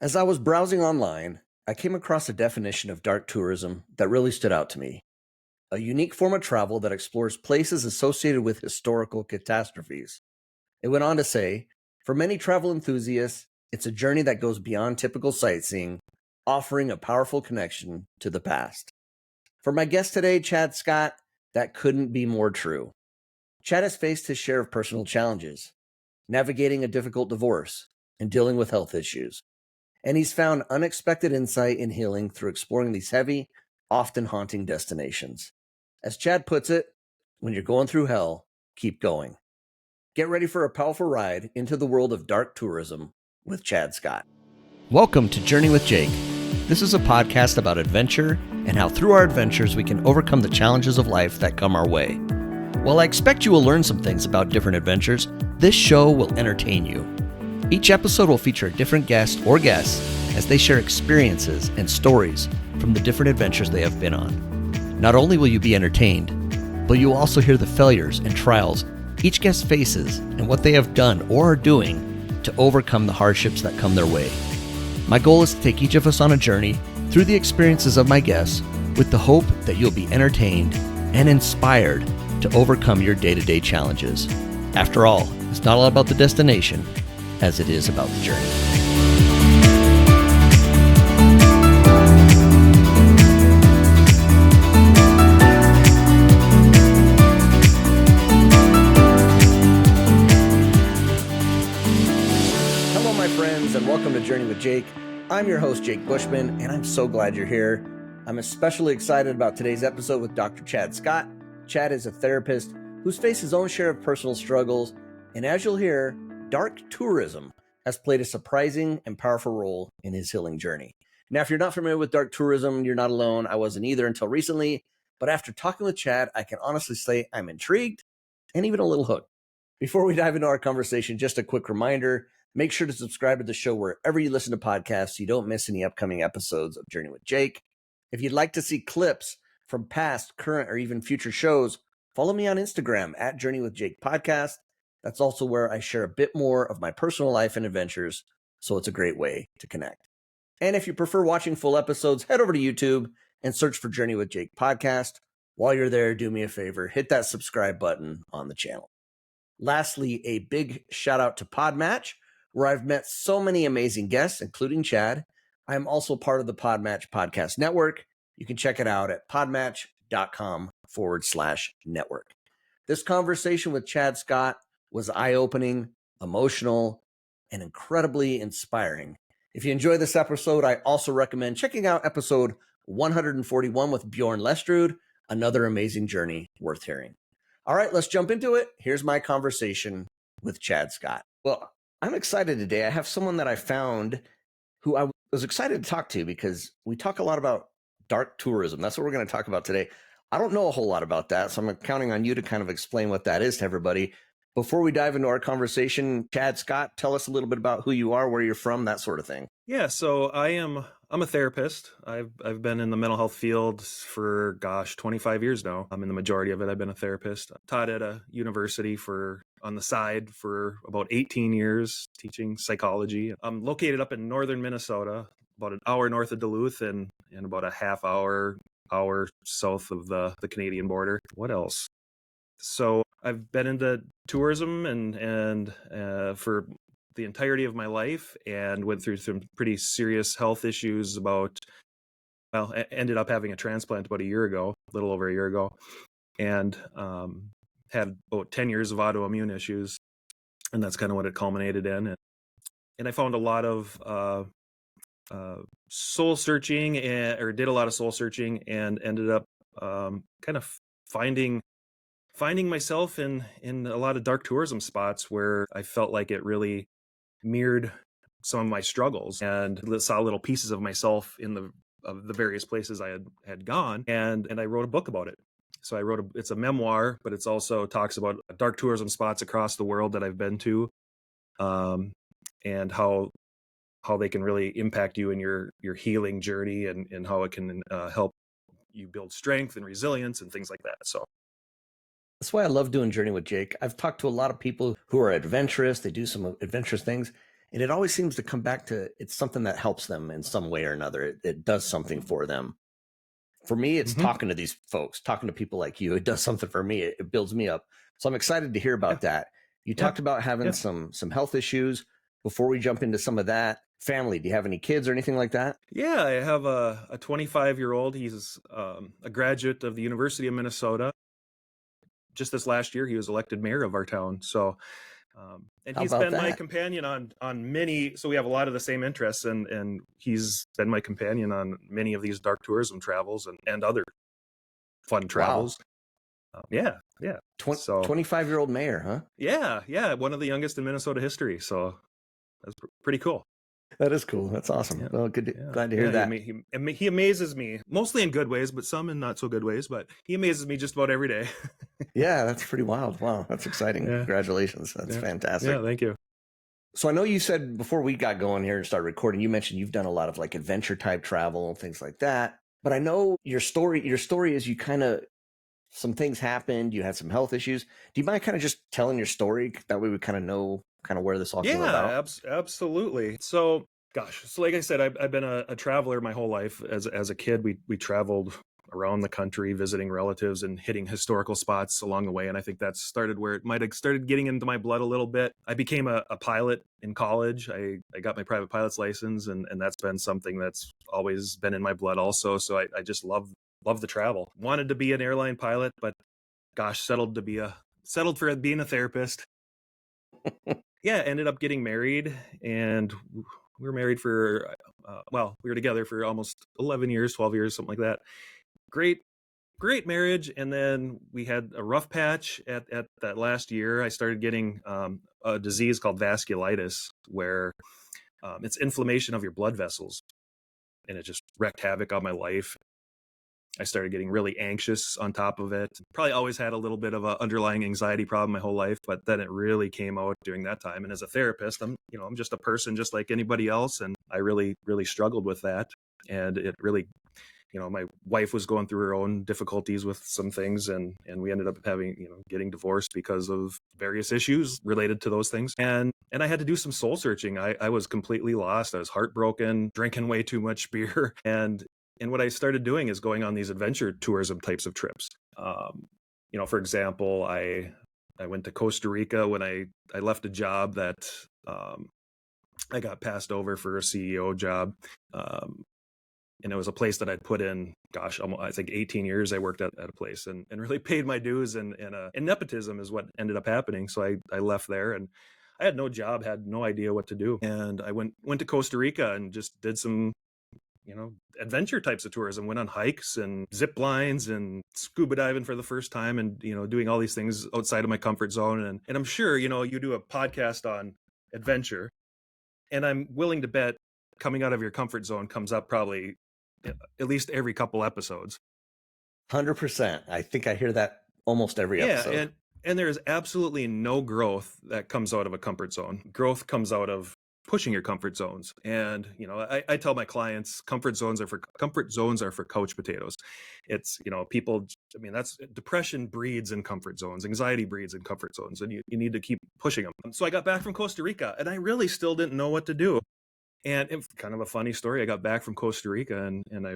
As I was browsing online, I came across a definition of dark tourism that really stood out to me. A unique form of travel that explores places associated with historical catastrophes. It went on to say, for many travel enthusiasts, it's a journey that goes beyond typical sightseeing, offering a powerful connection to the past. For my guest today, Chad Scott, that couldn't be more true. Chad has faced his share of personal challenges, navigating a difficult divorce, and dealing with health issues. And he's found unexpected insight in healing through exploring these heavy, often haunting destinations. As Chad puts it, when you're going through hell, keep going. Get ready for a powerful ride into the world of dark tourism with Chad Scott. Welcome to Journey with Jake. This is a podcast about adventure and how through our adventures we can overcome the challenges of life that come our way. While I expect you will learn some things about different adventures, this show will entertain you. Each episode will feature a different guest or guests as they share experiences and stories from the different adventures they have been on. Not only will you be entertained, but you will also hear the failures and trials each guest faces and what they have done or are doing to overcome the hardships that come their way. My goal is to take each of us on a journey through the experiences of my guests with the hope that you'll be entertained and inspired to overcome your day-to-day challenges. After all, it's not all about the destination as it is about the journey. Hello, my friends, and welcome to Journey with Jake. I'm your host, Jake Bushman, and I'm so glad you're here. I'm especially excited about today's episode with Dr. Chad Scott. Chad is a therapist who's faced his own share of personal struggles, and as you'll hear, dark tourism has played a surprising and powerful role in his healing journey. Now, if you're not familiar with dark tourism, you're not alone. I wasn't either until recently, but after talking with Chad, I can honestly say I'm intrigued and even a little hooked. Before we dive into our conversation, just a quick reminder, make sure to subscribe to the show wherever you listen to podcasts so you don't miss any upcoming episodes of Journey with Jake. If you'd like to see clips from past, current, or even future shows, follow me on Instagram at Journey with Jake Podcast. That's also where I share a bit more of my personal life and adventures, so it's a great way to connect. And if you prefer watching full episodes, head over to YouTube and search for Journey with Jake Podcast. While you're there, do me a favor, hit that subscribe button on the channel. Lastly, a big shout out to Podmatch, where I've met so many amazing guests, including Chad. I am also part of the Podmatch Podcast Network. You can check it out at podmatch.com/network. This conversation with Chad Scott was eye-opening, emotional, and incredibly inspiring. If you enjoy this episode, I also recommend checking out episode 141 with Bjorn Lestrud, another amazing journey worth hearing. All right, let's jump into it. Here's my conversation with Chad Scott. Well, I'm excited today. I have someone that I found who I was excited to talk to because we talk a lot about dark tourism. That's what we're going to talk about today. I don't know a whole lot about that, so I'm counting on you to kind of explain what that is to everybody. Before we dive into our conversation, Chad Scott, tell us a little bit about who you are, where you're from, that sort of thing. Yeah, so I'm a therapist. I've been in the mental health field for 25 years now. In the majority of it, I've been a therapist. I taught at a university on the side for about 18 years, teaching psychology. I'm located up in northern Minnesota, about an hour north of Duluth and about a half hour south of the Canadian border. What else? So I've been into tourism and for the entirety of my life, and went through some pretty serious health issues I ended up having a transplant about a little over a year ago, and had about 10 years of autoimmune issues, and that's kind of what it culminated in. And I found a lot of soul searching did a lot of soul searching and ended up kind of finding myself in a lot of dark tourism spots where I felt like it really mirrored some of my struggles, and saw little pieces of myself in the various places I had gone, and I wrote a book about it. So it's a memoir, but it's also talks about dark tourism spots across the world that I've been to, and how they can really impact you in your healing journey, and how it can help you build strength and resilience and things like that. So that's why I love doing Journey with Jake. I've talked to a lot of people who are adventurous. They do some adventurous things. And it always seems to come back to it's something that helps them in some way or another. It does something for them. For me, it's Hmm. talking to these folks, talking to people like you. It does something for me. It builds me up. So I'm excited to hear Yeah. about that. You Yeah. talked about having Yeah. some health issues. Before we jump into some of that, family, do you have any kids or anything like that? Yeah. I have a 25-year-old. He's a graduate of the University of Minnesota. Just this last year, he was elected mayor of our town. So, and How he's about been my that? companion on many. So we have a lot of the same interests, and he's been my companion on many of these dark tourism travels and other fun Wow. travels. Yeah, yeah. So 25-year-old mayor, huh? yeah, yeah, one of the youngest in Minnesota history. So that's pretty cool. That is cool. That's awesome. Yeah, Well, yeah, glad to hear yeah. that. He amazes me, mostly in good ways, but some in not so good ways. But he amazes me just about every day. Yeah, that's pretty wild. Wow, that's exciting. Yeah, Congratulations. That's yeah, fantastic. yeah. Thank you. So I know you said before we got going here and started recording, you mentioned you've done a lot of like adventure type travel and things like that. But I know your story is you kind of some things happened, you had some health issues. Do you mind kind of just telling your story? That way we kind of know kind of where this all came about. Yeah, absolutely. So, gosh, so like I said, I've been a traveler my whole life. As a kid, we traveled around the country visiting relatives and hitting historical spots along the way. And I think that started where it might have started getting into my blood a little bit. I became a pilot in college. I got my private pilot's license, and that's been something that's always been in my blood also. So I just love the travel. Wanted to be an airline pilot, but gosh, settled for being a therapist. Yeah, ended up getting married, and we were married for well, we were together for almost 11 years, 12 years, something like that. Great marriage. And then we had a rough patch at that last year. I started getting a disease called vasculitis, where it's inflammation of your blood vessels, and it just wreaked havoc on my life. I started getting really anxious on top of it. Probably always had a little bit of an underlying anxiety problem my whole life, but then it really came out during that time. And as a therapist, I'm just a person just like anybody else, and I really struggled with that. And it really, my wife was going through her own difficulties with some things, and we ended up having, getting divorced because of various issues related to those things. And I had to do some soul searching. I was completely lost. I was heartbroken, drinking way too much beer, and what I started doing is going on these adventure tourism types of trips. For example, I went to Costa Rica when I left a job that I got passed over for a CEO job. And it was a place that I'd put in, gosh, almost, I think 18 years I worked at a place, and really paid my dues, and nepotism is what ended up happening. So I left there, and I had no job, had no idea what to do. And I went to Costa Rica and just did some adventure types of tourism, went on hikes and zip lines and scuba diving for the first time, and, doing all these things outside of my comfort zone. And I'm sure, you do a podcast on adventure, and I'm willing to bet coming out of your comfort zone comes up probably at least every couple episodes. 100%. I think I hear that almost every Yeah. episode. And there is absolutely no growth that comes out of a comfort zone. Growth comes out of pushing your comfort zones. And I tell my clients comfort zones are for couch potatoes. It's, people, I mean, that's depression breeds in comfort zones, anxiety breeds in comfort zones, and you need to keep pushing them. So I got back from Costa Rica, and I really still didn't know what to do. And it's kind of a funny story. I got back from Costa Rica, and I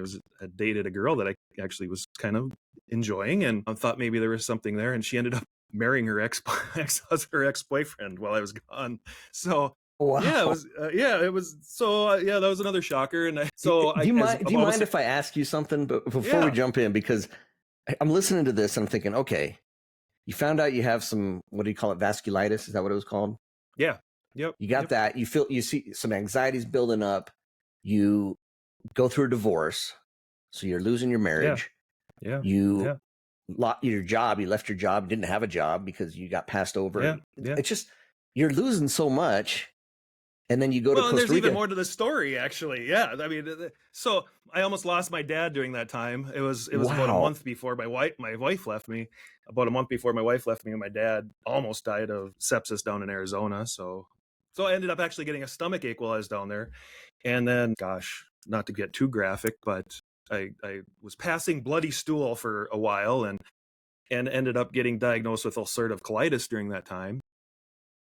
dated a girl that I actually was kind of enjoying, and I thought maybe there was something there. And she ended up marrying her ex-boyfriend while I was gone. So yeah, Wow. it was. So yeah, that was another shocker. And Do you as mind? Do I've you almost, mind if I ask you something? But before we yeah, jump in, because I'm listening to this and I'm thinking, okay, you found out you have some, what do you call it, vasculitis? Is that what it was called? yeah, yep, You got yep, that. You see some anxieties building up. You go through a divorce, so you're losing your yeah, marriage. yeah, You yeah, your job. You left your job. Didn't have a job because you got passed over. yeah, yeah. It's just you're losing so much, and then you go to Well, and Costa there's even Rica. more to the story, actually. Yeah, I mean, so I almost lost my dad during that time. It was about a Wow. month before my wife left me. About a month before my wife left me, and my dad almost died of sepsis down in Arizona. So I ended up actually getting a stomach ache while I was down there. And then, gosh, not to get too graphic, but I was passing bloody stool for a while, and ended up getting diagnosed with ulcerative colitis during that time.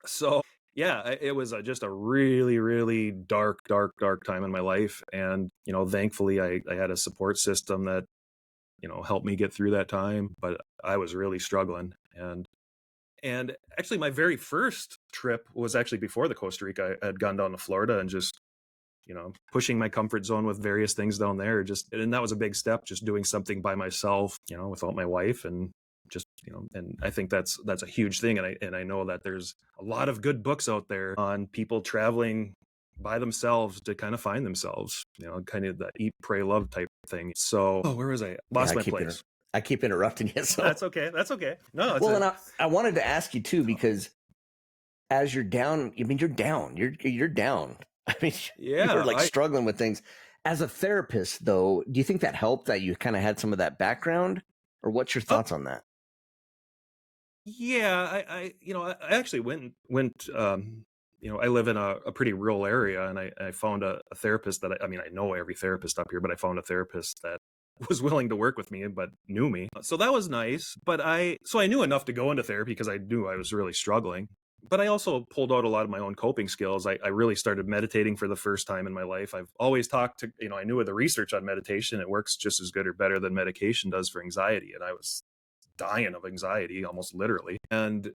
So Yeah, it was just a really, really dark, dark, dark time in my life. And, thankfully I had a support system that, helped me get through that time. But I was really struggling. And actually my very first trip was actually before the Costa Rica. I had gone down to Florida and just, pushing my comfort zone with various things down there. And that was a big step, just doing something by myself, without my wife. And just, and I think that's a huge thing. And I know that there's a lot of good books out there on people traveling by themselves to kind of find themselves, kind of that eat, pray, love type thing. So, where was I? Yeah, Lost my place. I keep interrupting you. So That's okay. That's okay. No, it's well, a and I wanted to ask you too, because as you're down, I mean, you're down. You're down. I mean, you're yeah. like I struggling with things. As a therapist, though, do you think that helped that you kind of had some of that background, or what's your oh, thoughts on that? yeah. I actually went. I live in a pretty rural area, and I found a therapist that I mean, I know every therapist up here, but I found a therapist that was willing to work with me, but knew me. So that was nice. But I knew enough to go into therapy because I knew I was really struggling. But I also pulled out a lot of my own coping skills. I really started meditating for the first time in my life. I've always talked to, I knew of the research on meditation. It works just as good or better than medication does for anxiety. And I was dying of anxiety, almost literally. And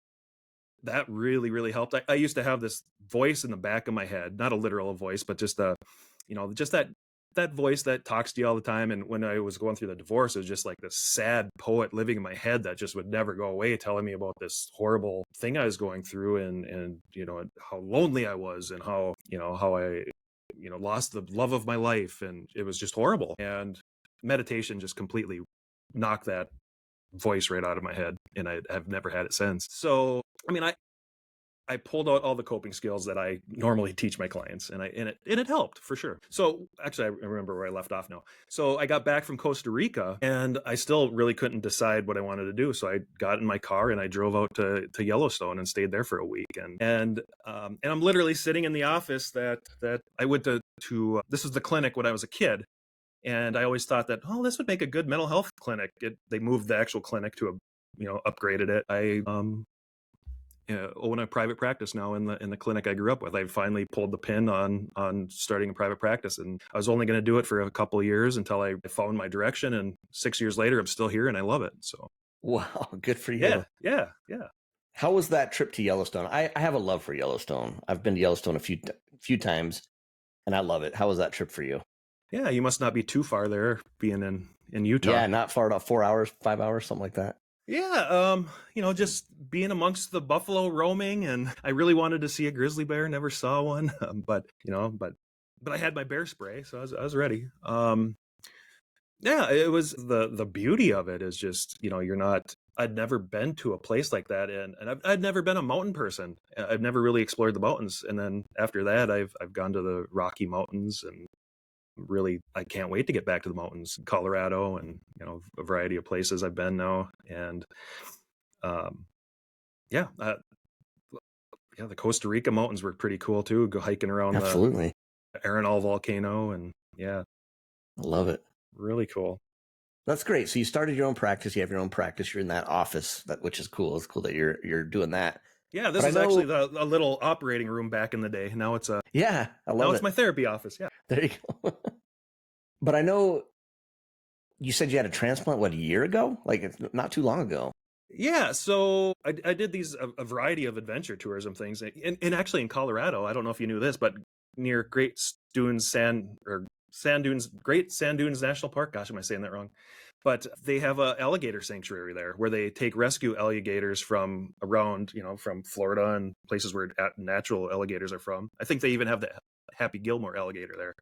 that really, really helped. I used to have this voice in the back of my head, not a literal voice, but just just that voice that talks to you all the time. And when I was going through the divorce, it was just like this sad poet living in my head that just would never go away, telling me about this horrible thing I was going through, and how lonely I was, and how I lost the love of my life, and it was just horrible. And meditation just completely knocked that voice right out of my head, and I have never had it since. So, I mean, I pulled out all the coping skills that I normally teach my clients, and it helped for sure. So actually, I remember where I left off now. So I got back from Costa Rica, and I still really couldn't decide what I wanted to do. So I got in my car and I drove out to Yellowstone and stayed there for a week. And I'm literally sitting in the office that I went to. This was the clinic when I was a kid. And I always thought that, oh, this would make a good mental health clinic. They moved the actual clinic to upgraded it. I own a private practice now in the clinic I grew up with. I finally pulled the pin on starting a private practice, and I was only going to do it for a couple of years until I found my direction. And 6 years later, I'm still here and I love it. So Wow, good for yeah, you. yeah, yeah. How was that trip to Yellowstone? I have a love for Yellowstone. I've been to Yellowstone a few times, and I love it. How was that trip for you? Yeah, you must not be too far there, being in Utah. Yeah, not far at all. 4 hours, 5 hours, something like that. Yeah, just being amongst the buffalo roaming, and I really wanted to see a grizzly bear, never saw one, but I had my bear spray, so I was ready. Yeah, it was the beauty of it is just, you're not. I'd never been to a place like that, and I'd never been a mountain person. I've never really explored the mountains, and then after that, I've gone to the Rocky Mountains, and really I can't wait to get back to the mountains, Colorado, and a variety of places I've been now. And um yeah, yeah, the Costa Rica mountains were pretty cool too. Go hiking around the Absolutely. Arenal volcano, and yeah, I love it. really cool. That's great. So you started your own practice. You have your own practice. You're in that office, which is cool. It's cool that you're doing that. Yeah, But this I is actually know, a little operating room back in the day. yeah, I Now love it's it. my therapy office. Yeah. There you go. But I know you said you had a transplant, what, a year ago? Like it's not too long ago. Yeah, so I did these a variety of adventure tourism things, and actually in Colorado. I don't know if you knew this, but near Great Sand Dunes National Park. Gosh, am I saying that wrong? But they have a alligator sanctuary there where they take rescue alligators from around, from Florida and places where natural alligators are from. I think they even have the Happy Gilmore alligator there.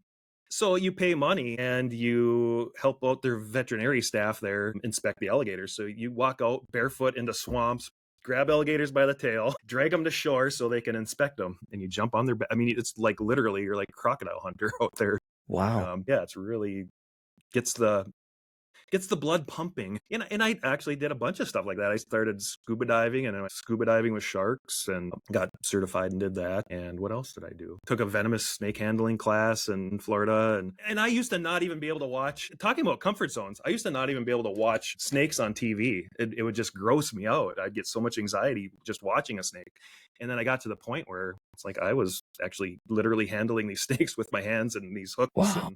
So you pay money and you help out their veterinary staff there inspect the alligators. So you walk out barefoot into swamps, grab alligators by the tail, drag them to shore so they can inspect them, and you jump on their back. I mean, it's like literally you're like a crocodile hunter out there. Wow. Yeah, it's really gets the gets the blood pumping. And I actually did a bunch of stuff like that. I started scuba diving, and I went scuba diving with sharks and got certified and did that. And what else did I do? Took a venomous snake handling class in Florida. And I used to not even be able to watch, talking about comfort zones, I used to not even be able to watch snakes on TV. It would just gross me out. I'd get so much anxiety just watching a snake. And then I got to the point where it's like I was actually literally handling these snakes with my hands and these hooks. Wow. And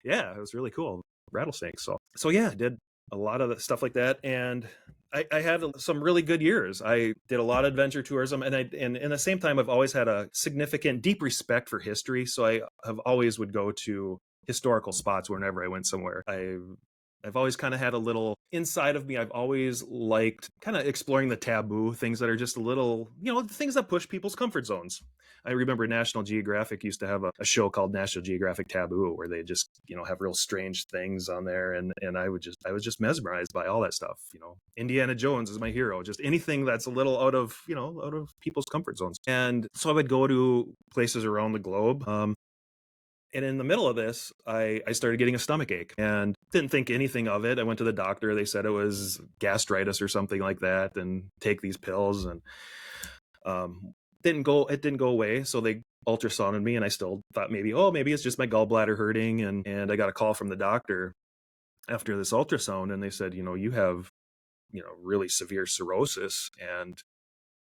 yeah, it was really cool. Rattlesnakes. So yeah, I did a lot of stuff like that. And I had some really good years. I did a lot of adventure tourism, and at the same time, I've always had a significant, deep respect for history. So I have always would go to historical spots whenever I went somewhere. I've always kind of had a little inside of me. I've always liked kind of exploring the taboo, things that are just a little, things that push people's comfort zones. I remember National Geographic used to have a show called National Geographic Taboo, where they just, have real strange things on there. And I was just mesmerized by all that stuff. Indiana Jones is my hero, just anything that's a little out of people's comfort zones. And so I would go to places around the globe. And in the middle of this, I started getting a stomach ache and didn't think anything of it. I went to the doctor. They said it was gastritis or something like that, and take these pills. And it didn't go away. So they ultrasounded me, and I still thought maybe it's just my gallbladder hurting. And I got a call from the doctor after this ultrasound, and they said, you have, really severe cirrhosis, and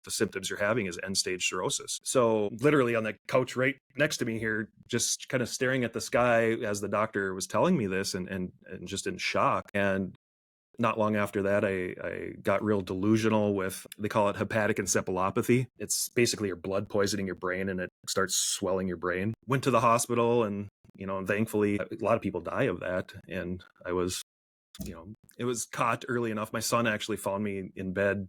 the symptoms you're having is end stage cirrhosis. So literally on the couch right next to me here, just kind of staring at the sky as the doctor was telling me this, and just in shock. And not long after that, I got real delusional with, they call it hepatic encephalopathy. It's basically your blood poisoning your brain, and it starts swelling your brain. Went to the hospital, and, thankfully a lot of people die of that. And I was, it was caught early enough. My son actually found me in bed,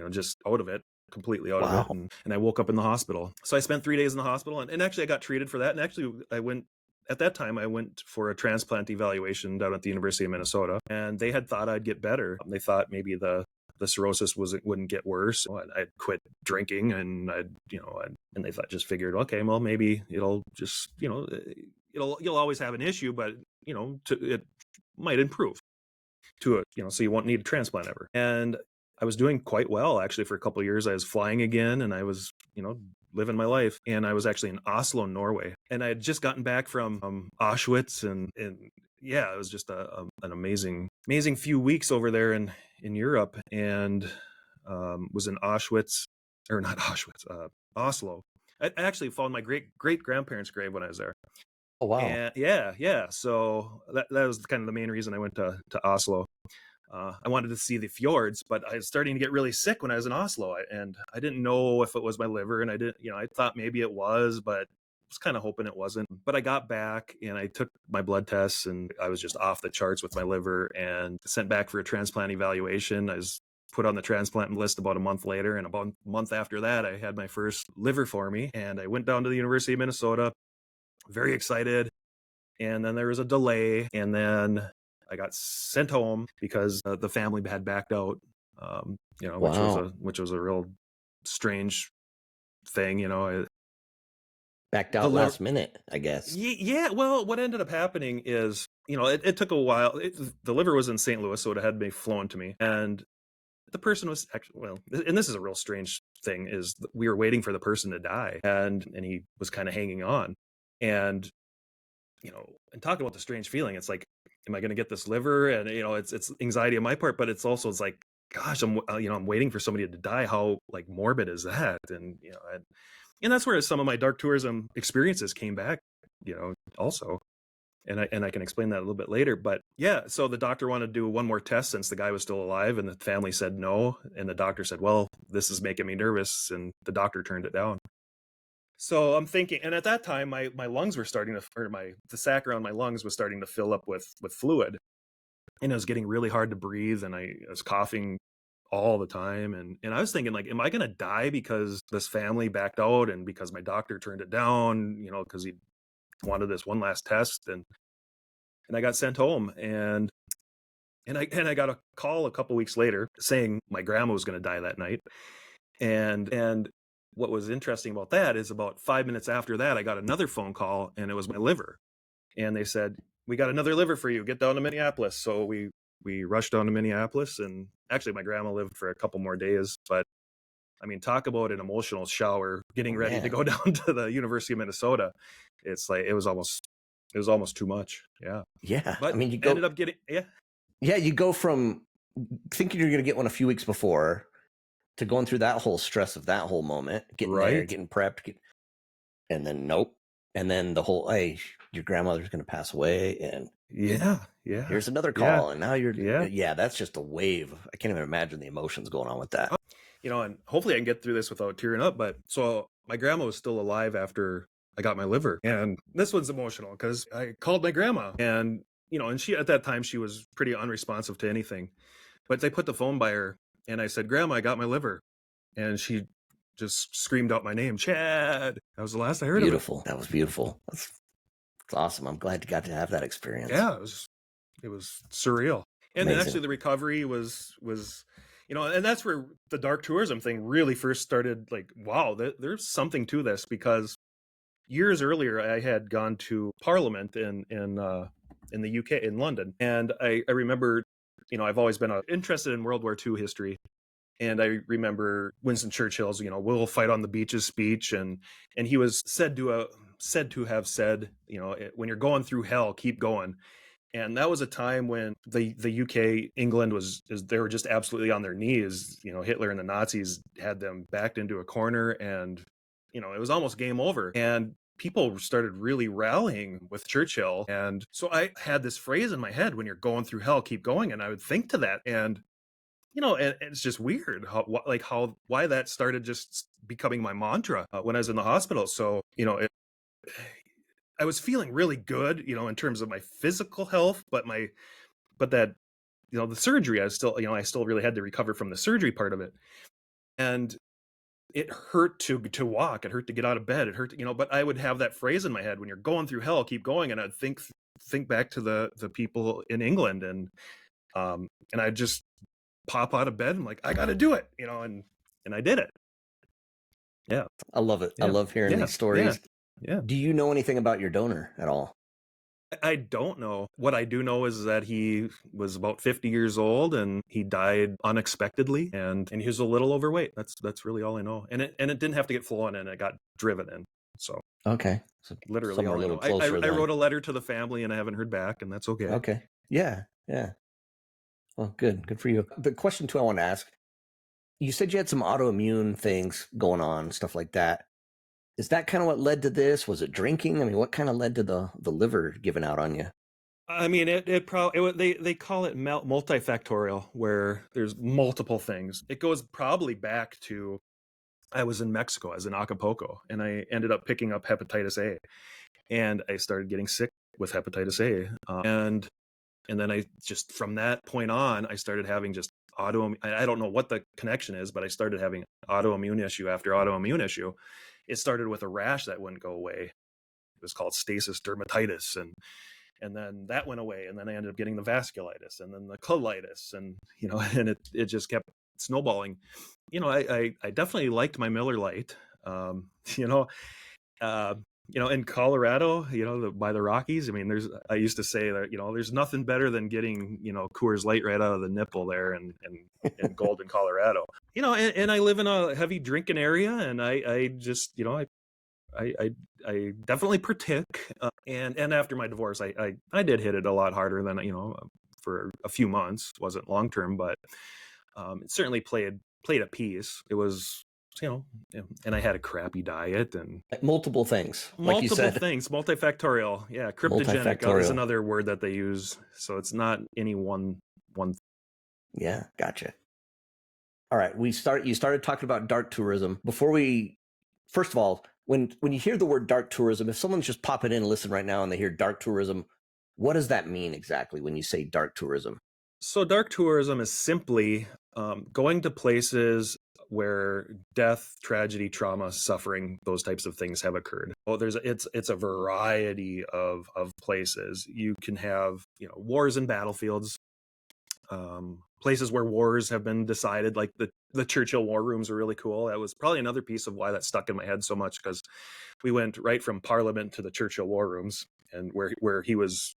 just out of it, completely out of it. Wow. And I woke up in the hospital. So I spent 3 days in the hospital, and actually I got treated for that. And actually at that time, I went for a transplant evaluation down at the University of Minnesota, and they had thought I'd get better. They thought maybe the cirrhosis wouldn't get worse. I'd quit drinking, and and they just figured, okay, well, maybe it'll just, you'll always have an issue, but it might improve to it, so you won't need a transplant ever. And I was doing quite well, actually. For a couple of years, I was flying again, and I was, living my life. And I was actually in Oslo, Norway, and I had just gotten back from Auschwitz, and yeah, it was just an amazing few weeks over there in Europe, and was in Auschwitz, or not Auschwitz, Oslo. I actually found my great grandparents' grave when I was there. Oh, wow. And yeah. So that was kind of the main reason I went to Oslo. I wanted to see the fjords, but I was starting to get really sick when I was in Oslo, and I didn't know if it was my liver, and I didn't, I thought maybe it was, but was kind of hoping it wasn't. But I got back, and I took my blood tests, and I was just off the charts with my liver, and sent back for a transplant evaluation. I was put on the transplant list about a month later, and about a month after that, I had my first liver for me, and I went down to the University of Minnesota, very excited. And then there was a delay, and then I got sent home because the family had backed out, Wow. which was a real strange thing. Backed The out liver, last minute, I guess. yeah. Well, what ended up happening is, it took a while. The liver was in St. Louis, so it had to be flown to me, and the person was actually, well, and this is a real strange thing, is we were waiting for the person to die, and he was kind of hanging on, and and talking about the strange feeling, it's like, am I going to get this liver? And it's anxiety on my part, but it's like, gosh, I'm waiting for somebody to die. How like morbid is that? And and that's where some of my dark tourism experiences came back, also. And I can explain that a little bit later. But yeah, so the doctor wanted to do one more test since the guy was still alive, and the family said no. And the doctor said, well, this is making me nervous, and the doctor turned it down. So I'm thinking, and at that time, my lungs were starting to, or the sac around my lungs was starting to fill up with fluid, and it was getting really hard to breathe, and I was coughing all the time, and I was thinking, like, am I going to die because this family backed out, and because my doctor turned it down, because he wanted this one last test, and I got sent home, and I got a call a couple weeks later saying my grandma was going to die that night, and what was interesting about that is about 5 minutes after that, I got another phone call, and it was my liver. And they said, we got another liver for you. Get down to Minneapolis. So we we rushed down to Minneapolis, and actually my grandma lived for a couple more days. But I mean, talk about an emotional shower getting Oh, ready to man. go down to the University of Minnesota. It's like it was almost too much. Yeah. Yeah. I But mean, ended up getting, yeah. you go from thinking you're going to get one a few weeks before to going through that whole stress of that whole moment, getting there, Right. getting prepped, and then nope. And then the whole, hey, your grandmother's going to pass away, and Yeah. Yeah. here's another Yeah. call, and now you're, Yeah. yeah, that's just a wave. I can't even imagine the emotions going on with that. And hopefully I can get through this without tearing up. But so my grandma was still alive after I got my liver. And this one's emotional because I called my grandma, and she, at that time, she was pretty unresponsive to anything. But they put the phone by her, and I said, Grandma, I got my liver. And she just screamed out my name, Chad. That was the last I heard of it. Beautiful. That was beautiful. That's awesome. I'm glad you got to have that experience. Yeah, it was surreal. And then Amazing. actually the recovery was and that's where the dark tourism thing really first started. Like, wow, there's something to this, because years earlier I had gone to Parliament in the UK, in London, and I remember, I've always been interested in World War II history. And I remember Winston Churchill's, "We'll fight on the beaches" speech, and he was said to have said, when you're going through hell, keep going. And that was a time when the UK, England they were just absolutely on their knees. Hitler and the Nazis had them backed into a corner, and it was almost game over. And people started really rallying with Churchill. And so I had this phrase in my head: when you're going through hell, keep going. And I would think to that, and and it's just weird why that started just becoming my mantra when I was in the hospital. So, I was feeling really good, in terms of my physical health, but that, the surgery, I still really had to recover from the surgery part of it. And it hurt to walk. It hurt to get out of bed. It hurt, but I would have that phrase in my head: when you're going through hell, keep going. And I'd think back to the people in England, and I'd just pop out of bed and, like, I got to do it, and I did it. Yeah. I love it. I Yeah. love hearing Yeah. these stories. Yeah. Do you know anything about your donor at all? I don't know. What I do know is that he was about 50 years old, and he died unexpectedly, and he was a little overweight. That's really all I know. And it didn't have to get flown in; it got driven in. So Okay. So literally somewhere all a I little know. I closer then. wrote a letter to the family, and I haven't heard back, and that's okay. Okay. Yeah. Yeah. Well, good. Good for you. The question too I want to ask, you said you had some autoimmune things going on, stuff like that. Is that kind of what led to this? Was it drinking? I mean, what kind of led to the liver giving out on you? I mean, it probably, they call it multifactorial, where there's multiple things. It goes probably back to, I was in Mexico, I was in Acapulco, and I ended up picking up hepatitis A, and I started getting sick with hepatitis A, and then I just, from that point on, I started having just autoimmune. I don't know what the connection is, but I started having autoimmune issue after autoimmune issue. It started with a rash that wouldn't go away. It was called stasis dermatitis, and then that went away, and then I ended up getting the vasculitis, and then the colitis, and and it just kept snowballing. I definitely liked my Miller Lite. um you know in Colorado, by the Rockies, I mean, I used to say that, there's nothing better than getting, Coors Light right out of the nipple there in Golden, Colorado. And I live in a heavy drinking area, and I just, I definitely partook. And after my divorce, I did hit it a lot harder than, for a few months. It wasn't long term, but it certainly played a piece. It was, and I had a crappy diet, and Multiple things, like you said. things, multifactorial. Yeah, cryptogenic is Multifactorial. another word that they use. So it's not any one. Yeah, gotcha. All right, you started talking about dark tourism. First of all, when you hear the word dark tourism, if someone's just popping in and listen right now and they hear dark tourism, what does that mean exactly when you say dark tourism? So dark tourism is simply going to places where death, tragedy, trauma, suffering, those types of things have occurred. Oh, it's a variety of places. You can have, wars and battlefields, places where wars have been decided, like the Churchill war rooms are really cool. That was probably another piece of why that stuck in my head so much, because we went right from Parliament to the Churchill war rooms, and where he was,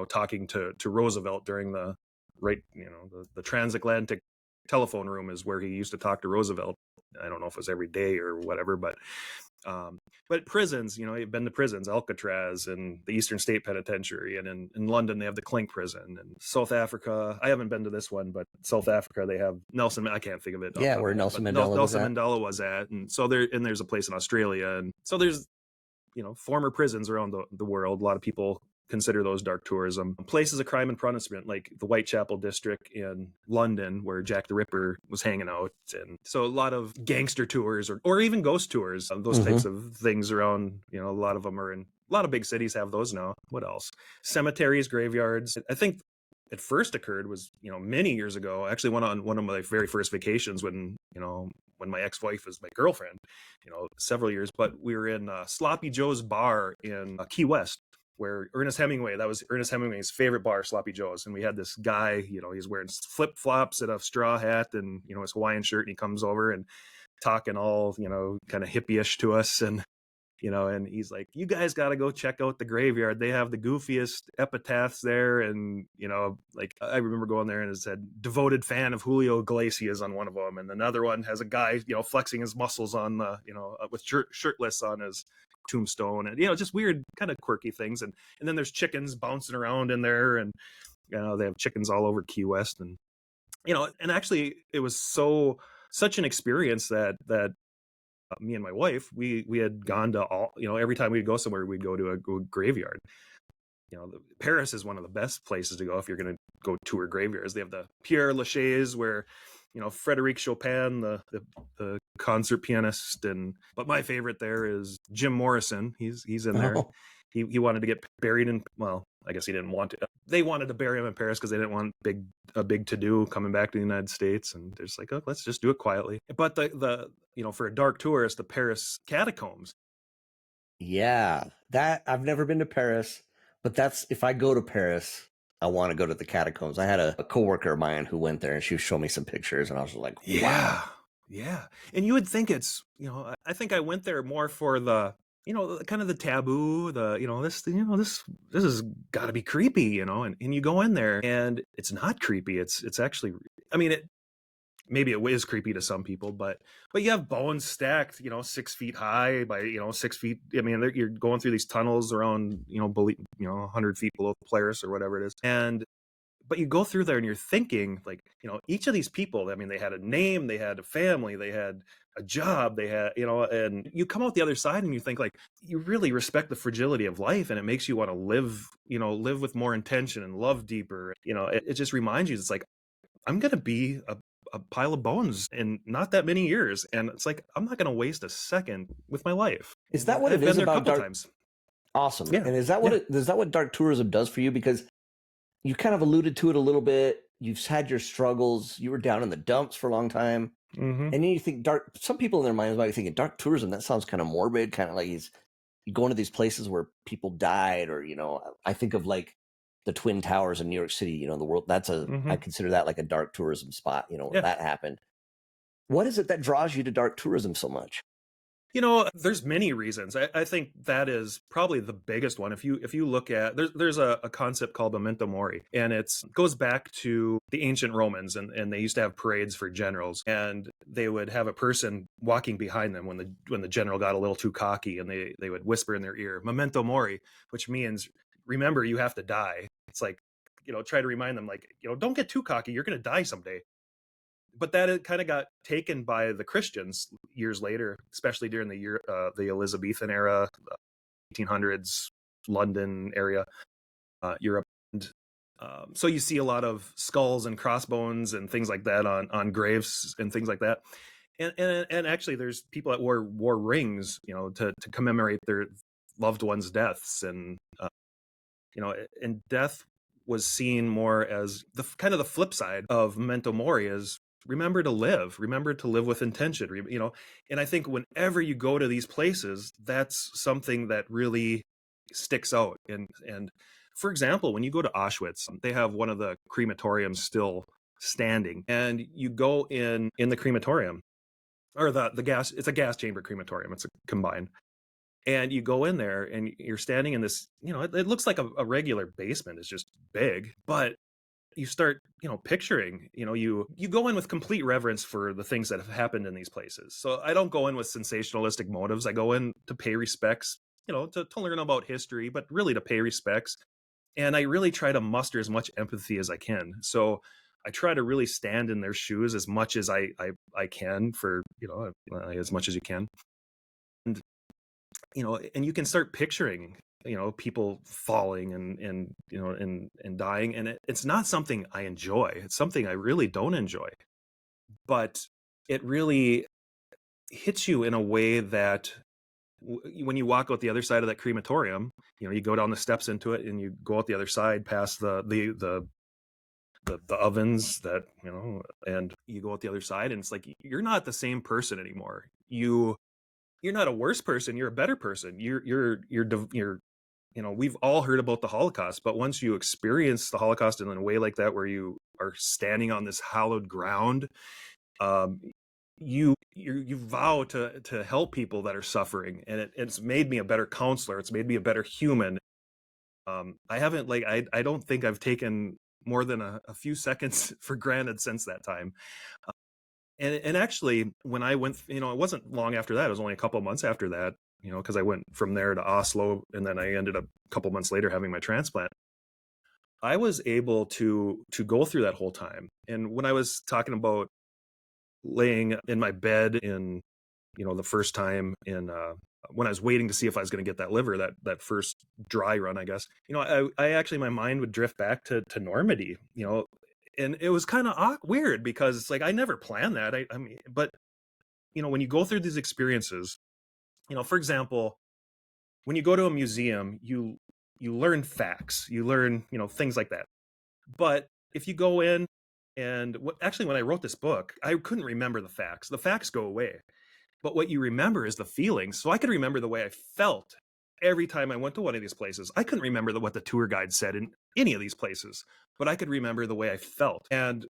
talking to Roosevelt during the right, the transatlantic telephone room is where he used to talk to Roosevelt. I don't know if it was every day or whatever, um, but prisons, you've been to prisons, Alcatraz and the Eastern State Penitentiary, and in London they have the Clink prison, and South Africa. I haven't been to this one, but South Africa they have Nelson. I can't think of it off Yeah, the top of where my head, Nelson but Mandela was Nelson at. Mandela was at, and so there's a place in Australia, and so there's former prisons around the world. A lot of people consider those dark tourism. Places of crime and punishment, like the Whitechapel district in London, where Jack the Ripper was hanging out. And so a lot of gangster tours or even ghost tours, those types Hmm. of things around, a lot of them are in a lot of big cities have those now. What else? Cemeteries, graveyards. I think it first occurred was, many years ago. I actually went on one of my very first vacations when my ex-wife was my girlfriend, several years, but we were in Sloppy Joe's bar in Key West, where that was Ernest Hemingway's favorite bar, Sloppy Joe's. And we had this guy, he's wearing flip flops and a straw hat and, his Hawaiian shirt. And he comes over and talking all, kind of hippie-ish to us. And he's like, you guys got to go check out the graveyard. They have the goofiest epitaphs there. And, like I remember going there and it said devoted fan of Julio Iglesias on one of them. And another one has a guy, flexing his muscles on the, with shirtless on his tombstone, and, just weird kind of quirky things. And then there's chickens bouncing around in there, and, they have chickens all over Key West. And, and actually it was such an experience that me and my wife, we had gone to all, every time we'd go somewhere, we'd go to a graveyard. Paris is one of the best places to go if you're going to go tour graveyards. They have the Père Lachaise, where, Frédéric Chopin, the concert pianist, but my favorite there is Jim Morrison. He's in there. Oh, He wanted to get buried in, well, I guess he didn't want to. They wanted to bury him in Paris because they didn't want a big to do coming back to the United States, and they're just like, oh, let's just do it quietly. But the for a dark tourist, the Paris catacombs. yeah. That I've never been to Paris, but that's if I go to Paris, I want to go to the catacombs. I had a coworker of mine who went there, and she showed me some pictures, and I was like, Yeah, wow. yeah. And you would think it's, I think I went there more for the, kind of the taboo, this has got to be creepy, and you go in there and it's not creepy. It's actually, I mean, maybe it is creepy to some people, but you have bones stacked, 6 feet high by, 6 feet. I mean, you're going through these tunnels around, 100 feet below the Polaris or whatever it is. But you go through there and you're thinking, like, each of these people, I mean, they had a name, they had a family, they had a job, they had, and you come out the other side and you think, like, you really respect the fragility of life, and it makes you want to live with more intention and love deeper. It just reminds you, it's like, I'm going to be a pile of bones in not that many years. And it's like, I'm not going to waste a second with my life. Is that what I've it been is there a about couple dark? times. Awesome. Yeah. And Yeah. is that what dark tourism does for you? Because you kind of alluded to it a little bit. You've had your struggles. You were down in the dumps for a long time. Mm-hmm. And then you think some people in their minds might be thinking dark tourism, that sounds kind of morbid, kind of like you go into these places where people died, or, I think of like the Twin Towers in New York City, the world, Mm-hmm. I consider that like a dark tourism spot, where Yeah. that happened. What is it that draws you to dark tourism so much? There's many reasons. I think that is probably the biggest one. If you look at, there's a concept called memento mori, and it goes back to the ancient Romans, and they used to have parades for generals, and they would have a person walking behind them when the general got a little too cocky, and they would whisper in their ear, memento mori, which means remember you have to die. It's like, try to remind them, like, don't get too cocky, you're going to die someday. But that kind of got taken by the Christians years later, especially during the Elizabethan era, 1800s London area, Europe. And, so you see a lot of skulls and crossbones and things like that on graves and things like that. And actually, there's people that wore rings, to commemorate their loved ones' deaths, and death was seen more as the kind of the flip side of memento mori, is remember to live with intention, and I think whenever you go to these places, that's something that really sticks out. And for example, when you go to Auschwitz, they have one of the crematoriums still standing, and you go in the crematorium, or the gas, it's a gas chamber crematorium, it's a combined, and you go in there and you're standing in this, it looks like a regular basement. It's just big, but you start, picturing, you go in with complete reverence for the things that have happened in these places. So I don't go in with sensationalistic motives. I go in to pay respects, to learn about history, but really to pay respects. And I really try to muster as much empathy as I can. So I try to really stand in their shoes as much as I can, for, as much as you can. And, and you can start picturing, people falling and dying. And it's not something I enjoy. It's something I really don't enjoy. But it really hits you in a way that when you walk out the other side of that crematorium, you go down the steps into it and you go out the other side past the ovens that, and you go out the other side, and it's like you're not the same person anymore. You're not a worse person, you're a better person. You're we've all heard about the Holocaust, but once you experience the Holocaust in a way like that, where you are standing on this hallowed ground, um you vow to help people that are suffering, and it's made me a better counselor. It's made me a better human. I haven't, like, I don't think I've taken more than a few seconds for granted since that time. And actually, when I went, it wasn't long after that. It was only a couple of months after that, because I went from there to Oslo, and then I ended up a couple months later having my transplant. I was able to go through that whole time. And when I was talking about laying in my bed in, the first time in, when I was waiting to see if I was going to get that liver, that first dry run, I guess, I actually, my mind would drift back to Normandy, and it was kind of weird, because it's like, I never planned that. I mean, but, when you go through these experiences, for example, when you go to a museum, you learn facts, you learn, things like that. But if you go in, and actually, when I wrote this book, I couldn't remember the facts. The facts go away. But what you remember is the feelings. So I could remember the way I felt every time I went to one of these places. I couldn't remember what the tour guide said in any of these places, but I could remember the way I felt. And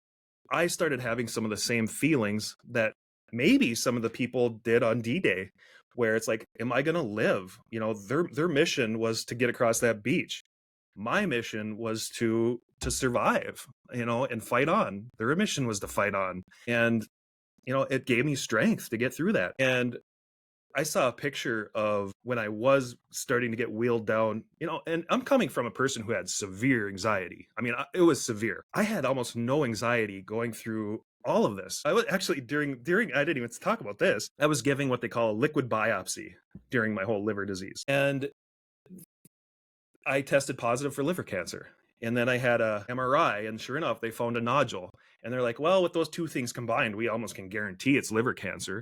I started having some of the same feelings that maybe some of the people did on D-Day, where it's like, am I going to live? Their mission was to get across that beach. My mission was to survive, and fight on. Their mission was to fight on. And it gave me strength to get through that. And I saw a picture of when I was starting to get wheeled down, and I'm coming from a person who had severe anxiety. I mean, it was severe. I had almost no anxiety going through all of this. I was actually, during I didn't even talk about this. I was giving what they call a liquid biopsy during my whole liver disease. And I tested positive for liver cancer. And then I had a MRI, and sure enough, they found a nodule. And they're like, well, with those two things combined, we almost can guarantee it's liver cancer.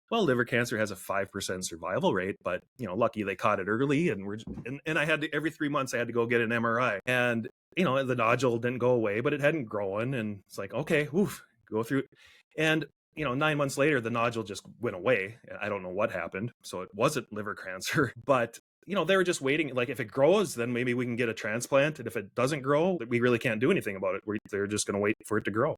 Well, liver cancer has a 5% survival rate, but, lucky they caught it early. And I had to, every 3 months, I had to go get an MRI. And, the nodule didn't go away, but it hadn't grown. And it's like, okay, oof, go through. And, 9 months later, the nodule just went away. I don't know what happened. So it wasn't liver cancer, but they were just waiting. Like, if it grows, then maybe we can get a transplant. And if it doesn't grow, we really can't do anything about it. They're just going to wait for it to grow.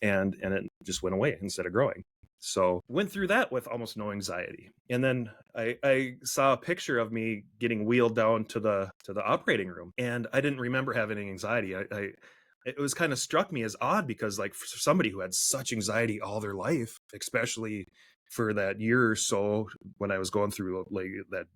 And it just went away instead of growing. So went through that with almost no anxiety. And then I saw a picture of me getting wheeled down to the operating room, and I didn't remember having any anxiety. It was kind of struck me as odd, because, like, for somebody who had such anxiety all their life, especially for that year or so when I was going through, like, that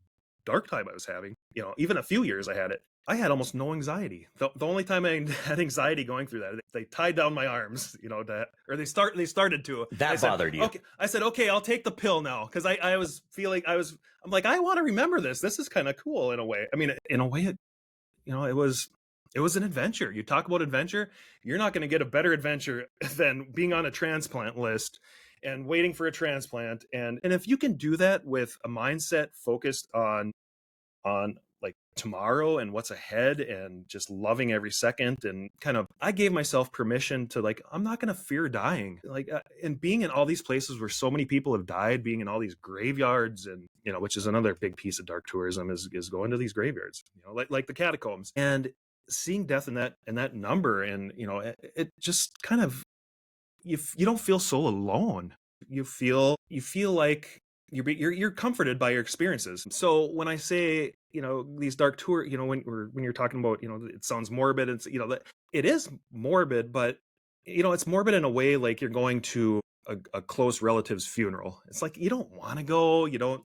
dark time I was having, even a few years I had it, I had almost no anxiety. The only time I had anxiety going through that, they tied down my arms, or they started to. That bothered you. Okay, I said, okay, I'll take the pill now, because I was feeling, I'm like, I want to remember this. This is kind of cool in a way. I mean, in a way, it was an adventure. You talk about adventure, you're not going to get a better adventure than being on a transplant list and waiting for a transplant. And if you can do that with a mindset focused on like tomorrow and what's ahead, and just loving every second, and kind of, I gave myself permission to, like, I'm not going to fear dying. Like, and being in all these places where so many people have died, being in all these graveyards, and, which is another big piece of dark tourism, is going to these graveyards, like the catacombs, and seeing death in that number. And, it just kind of, you don't feel so alone. You feel like you're comforted by your experiences. So when I say these dark tour, when you're talking about, it sounds morbid. It's, that it is morbid, but it's morbid in a way like you're going to a close relative's funeral. It's like you don't want to go, you don't,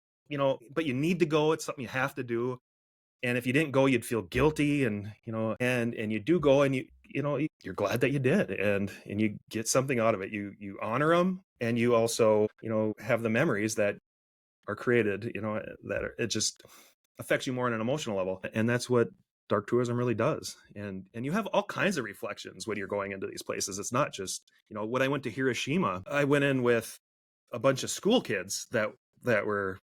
but you need to go. It's something you have to do. And if you didn't go, you'd feel guilty, and and you do go, and you're glad that you did, and you get something out of it. You honor them, and you also have the memories that are created, it just affects you more on an emotional level. And that's what dark tourism really does. And you have all kinds of reflections when you're going into these places. It's not just, when I went to Hiroshima, I went in with a bunch of school kids that were,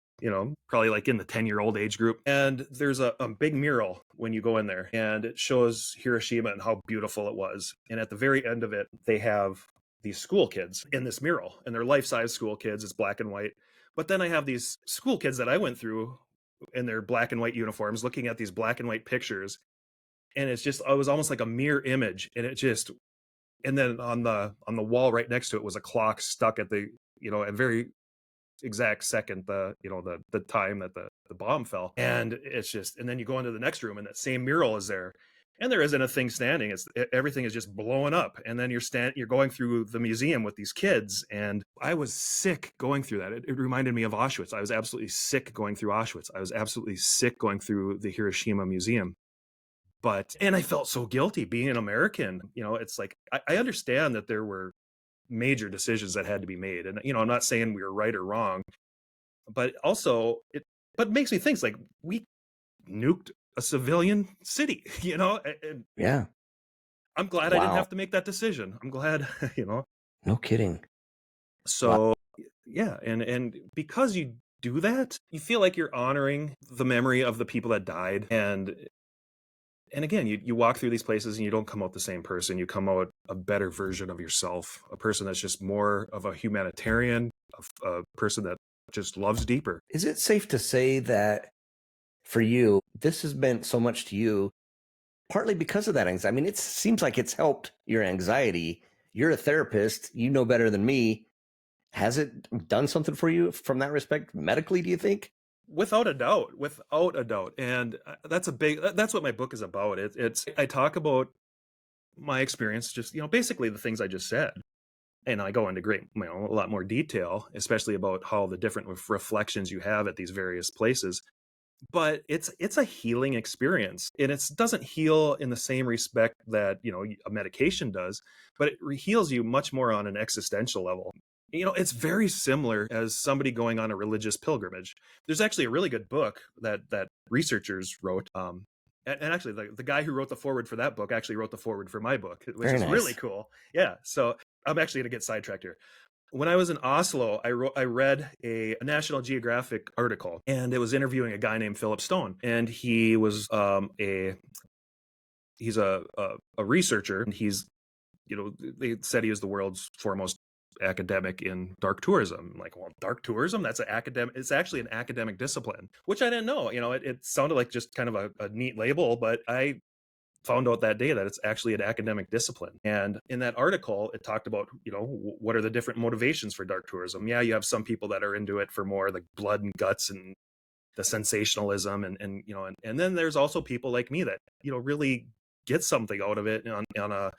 probably like in the 10-year-old age group. And there's a big mural when you go in there, and it shows Hiroshima and how beautiful it was. And at the very end of it, they have these school kids in this mural, and they're life-size school kids. It's black and white. But then I have these school kids that I went through in their black and white uniforms looking at these black and white pictures. And it was almost like a mirror image. And then on the wall right next to it was a clock stuck at the, a very exact second, the time that the bomb fell. And and then you go into the next room, and that same mural is there, and there isn't a thing standing. Everything is just blowing up. And then you're going through the museum with these kids, and I was sick going through that. It reminded me of Auschwitz. I was absolutely sick going through Auschwitz. I was absolutely sick going through the Hiroshima Museum. And I felt so guilty being an American. It's like I understand that there were major decisions that had to be made, and I'm not saying we were right or wrong, but also it makes me think, it's like, we nuked a civilian city, and Yeah. I'm glad I didn't Wow. have to make that decision. I'm glad, No kidding. Wow. So yeah, and because you do that, you feel like you're honoring the memory of the people that died. And again, you walk through these places, and you don't come out the same person. You come out a better version of yourself, a person that's just more of a humanitarian, a person that just loves deeper. Is it safe to say that for you, this has meant so much to you, partly because of that anxiety? I mean, it seems like it's helped your anxiety. You're a therapist. You know better than me. Has it done something for you from that respect, medically, do you think? Without a doubt, and that's what my book is about. I talk about my experience, just basically the things I just said, and I go into a lot more detail, especially about how the different reflections you have at these various places. But it's a healing experience, and it doesn't heal in the same respect that a medication does, but it heals you much more on an existential level. It's very similar as somebody going on a religious pilgrimage. There's actually a really good book that researchers wrote. And actually, the guy who wrote the foreword for that book actually wrote the foreword for my book, which Very is really nice. cool. Yeah. So I'm actually going to get sidetracked here. When I was in Oslo, I read a National Geographic article, and it was interviewing a guy named Philip Stone, and he was he's a researcher, and they said he was the world's foremost academic in dark tourism. I'm like, well, dark tourism, that's an academic, it's actually an academic discipline, which I didn't know. It sounded like just kind of a neat label, but I found out that day that it's actually an academic discipline. And in that article, it talked about, what are the different motivations for dark tourism. Yeah, you have some people that are into it for more like blood and guts and the sensationalism, and then there's also people like me that really get something out of it on a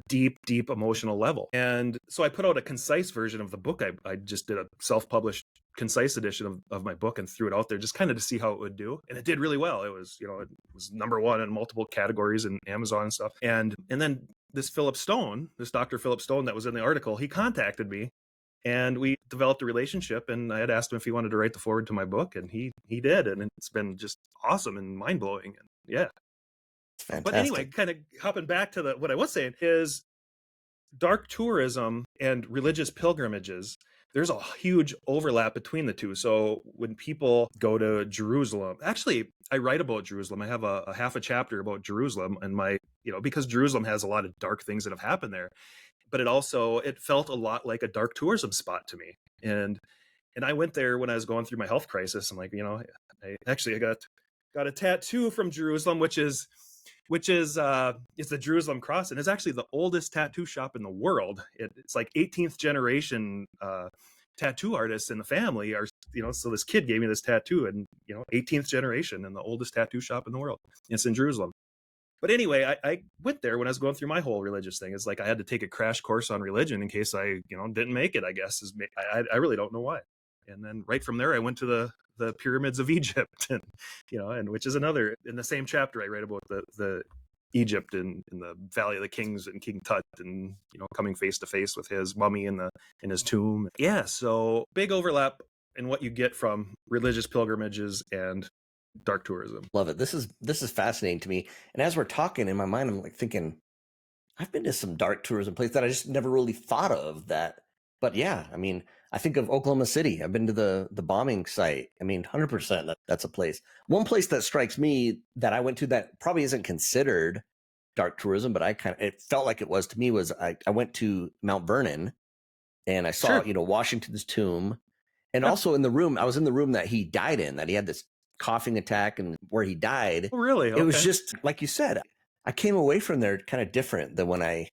deep emotional level. And so I put out a concise version of the book. I just did a self-published concise edition of my book and threw it out there just kind of to see how it would do, and it did really well. It was number one in multiple categories in Amazon and stuff. And then this Dr. Philip Stone that was in the article, he contacted me, and we developed a relationship, and I had asked him if he wanted to write the foreword to my book, and he did, and it's been just awesome and mind-blowing. And yeah. It's But anyway, fantastic. kind of hopping back to what I was saying is dark tourism and religious pilgrimages, there's a huge overlap between the two. So when people go to Jerusalem, actually, I write about Jerusalem. I have a half a chapter about Jerusalem, and because Jerusalem has a lot of dark things that have happened there, but it felt a lot like a dark tourism spot to me. And I went there when I was going through my health crisis. I'm like, I got a tattoo from Jerusalem, which is it's the Jerusalem Cross, and it's actually the oldest tattoo shop in the world. It's like 18th generation tattoo artists in the family are, so this kid gave me this tattoo, and 18th generation in the oldest tattoo shop in the world. It's in Jerusalem. But anyway, I went there when I was going through my whole religious thing. It's like I had to take a crash course on religion in case I, didn't make it, I guess. I really don't know why. And then right from there, I went to the pyramids of Egypt, and, and which is another, in the same chapter, I write about the Egypt in the Valley of the Kings and King Tut, and, coming face to face with his mummy in his tomb. Yeah. So big overlap in what you get from religious pilgrimages and dark tourism. Love it. This is fascinating to me. And as we're talking, in my mind, I'm like thinking, I've been to some dark tourism places that I just never really thought of that. But yeah, I mean, I think of Oklahoma City. I've been to the bombing site. I mean, 100% that's a place. One place that strikes me that I went to that probably isn't considered dark tourism, but it felt like it was to me, was I went to Mount Vernon, and I saw, Sure. Washington's tomb. And Yeah. also I was in the room that he died in, that he had this coughing attack, and where he died. Oh, really? Okay. It was just, like you said, I came away from there kind of different than when I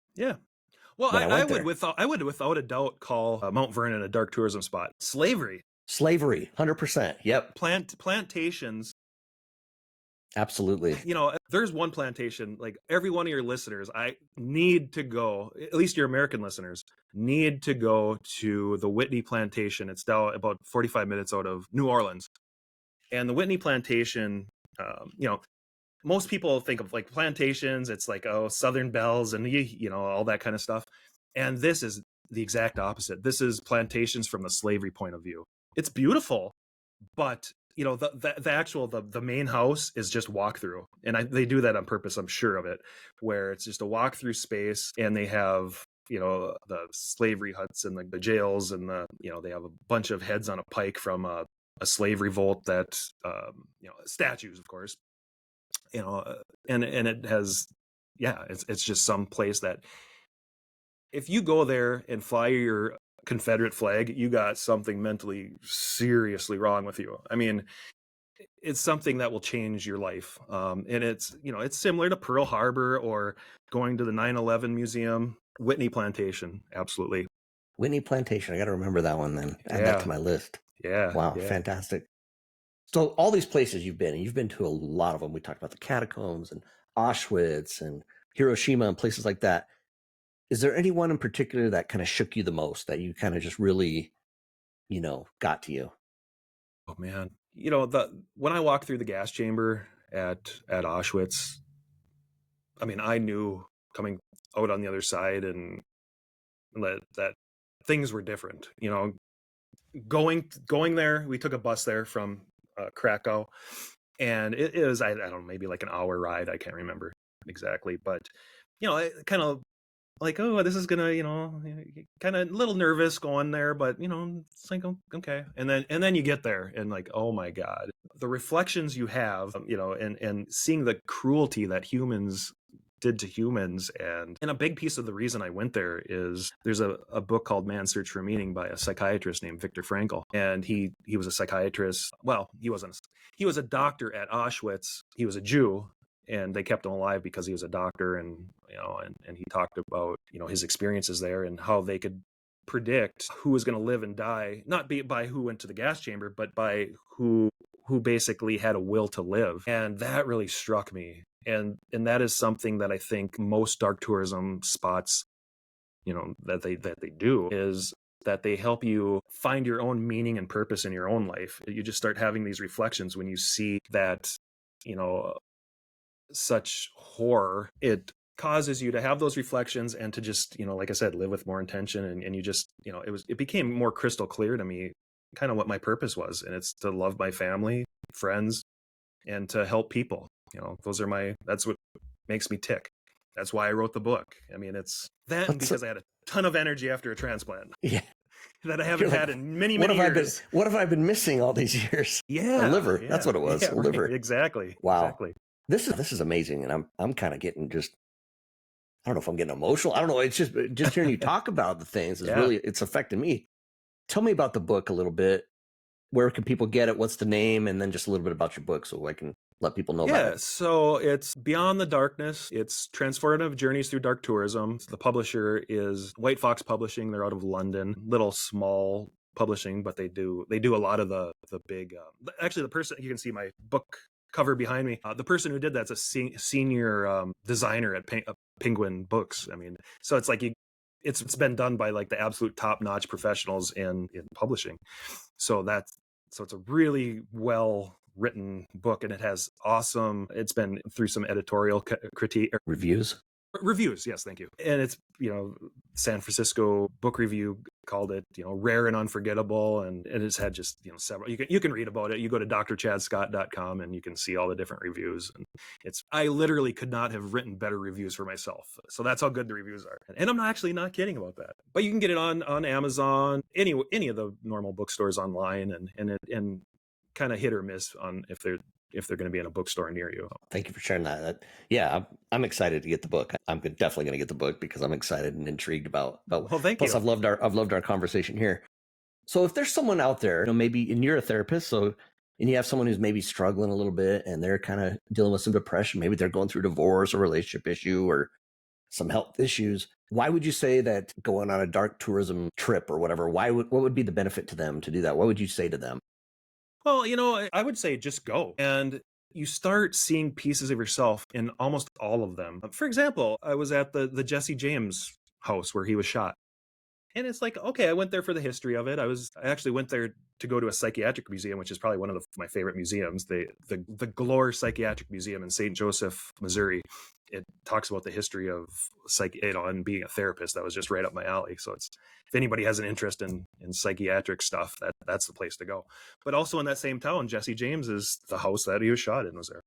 Well, when I went would there. I would without a doubt call Mount Vernon a dark tourism spot. Slavery, 100%. Yep. plantations. Absolutely. There's one plantation, like every one of your listeners, I need to go, at least your American listeners, need to go to the Whitney plantation. It's down about 45 minutes out of New Orleans. And the Whitney plantation, most people think of like plantations, it's like, oh, Southern belles and all that kind of stuff. And this is the exact opposite. This is plantations from the slavery point of view. It's beautiful, but the actual the main house is just walk through, and they do that on purpose, I'm sure of it, where it's just a walk through space, and they have the slavery huts and the jails, and they have a bunch of heads on a pike from a slave revolt that statues, of course, and it has, it's just some place that if you go there and fly your Confederate flag, you got something mentally seriously wrong with you. I mean, it's something that will change your life. And it's similar to Pearl Harbor or going to the 9/11 museum. Whitney Plantation, absolutely. Whitney Plantation. I got to remember that one then. Add that to my list. Yeah. Wow, yeah. fantastic. So all these places you've been, and you've been to a lot of them. We talked about the catacombs and Auschwitz and Hiroshima and places like that. Is there anyone in particular that kind of shook you the most, that you kind of just really, got to you? Oh man, when I walked through the gas chamber at Auschwitz, I mean, I knew coming out on the other side and that things were different. Going there, we took a bus there from Krakow, and it is, I don't know, maybe like an hour ride. I can't remember exactly, but kind of like, oh, this is gonna, kind of a little nervous going there, but it's like, oh, okay. And then you get there, and like, oh my God, the reflections you have, and seeing the cruelty that humans did to humans. And a big piece of the reason I went there is there's a book called Man's Search for Meaning by a psychiatrist named Viktor Frankl. And he was a psychiatrist. Well, he wasn't. He was a doctor at Auschwitz. He was a Jew, and they kept him alive because he was a doctor. And and he talked about his experiences there and how they could predict who was going to live and die, not by who went to the gas chamber, but by who basically had a will to live. And that really struck me. And that is something that I think most dark tourism spots, that they do, is that they help you find your own meaning and purpose in your own life. You just start having these reflections when you see that, such horror. It causes you to have those reflections and to just, like I said, live with more intention. And you just, it became more crystal clear to me kind of what my purpose was. And it's to love my family, friends, and to help people. That's what makes me tick. That's why I wrote the book. I mean, it's that, and because I had a ton of energy after a transplant. Yeah. That I haven't had in many years. What have I been missing all these years? Yeah. A liver. Yeah. That's what it was. Yeah, a liver. Right. Exactly. Wow. Exactly. This is amazing. And I'm kind of getting just, I don't know if I'm getting emotional. I don't know. It's just hearing you talk about the things is really, it's affecting me. Tell me about the book a little bit. Where can people get it? What's the name? And then just a little bit about your book so I can let people know about it. So it's Beyond the Darkness. It's Transformative Journeys Through Dark Tourism. The publisher is White Fox Publishing. They're out of London. Little small publishing, but they do a lot of the big. Actually, the person, you can see my book cover behind me. The person who did that's a senior designer at Penguin Books. I mean, so it's like it's been done by like the absolute top notch professionals in publishing. So it's a really well written book, and it has awesome. It's been through some editorial critique Reviews. reviews. Yes, thank you. And it's, San Francisco Book Review called it, rare and unforgettable, and it has had just, several. You can read about it. You go to drchadscott.com and you can see all the different reviews. And I literally could not have written better reviews for myself. So that's how good the reviews are. And I'm actually not kidding about that. But you can get it on Amazon, any of the normal bookstores online, and kind of hit or miss on if they're going to be in a bookstore near you. Thank you for sharing that. Yeah, I'm excited to get the book. I'm definitely going to get the book because I'm excited and intrigued about. Well, thank plus, you. I've loved our conversation here. So, if there's someone out there, maybe, and you're a therapist, and you have someone who's maybe struggling a little bit, and they're kind of dealing with some depression, maybe they're going through divorce or relationship issue or some health issues. Why would you say that going on a dark tourism trip or whatever? What would be the benefit to them to do that? What would you say to them? Well, I would say just go. And you start seeing pieces of yourself in almost all of them. For example, I was at the Jesse James house where he was shot. And it's like, okay, I went there for the history of it. I actually went there to go to a psychiatric museum, which is probably one of my favorite museums, the Glore Psychiatric Museum in St. Joseph, Missouri. It talks about the history of and being a therapist. That was just right up my alley. So if anybody has an interest in psychiatric stuff, that's the place to go. But also in that same town, Jesse James is the house that he was shot in was there.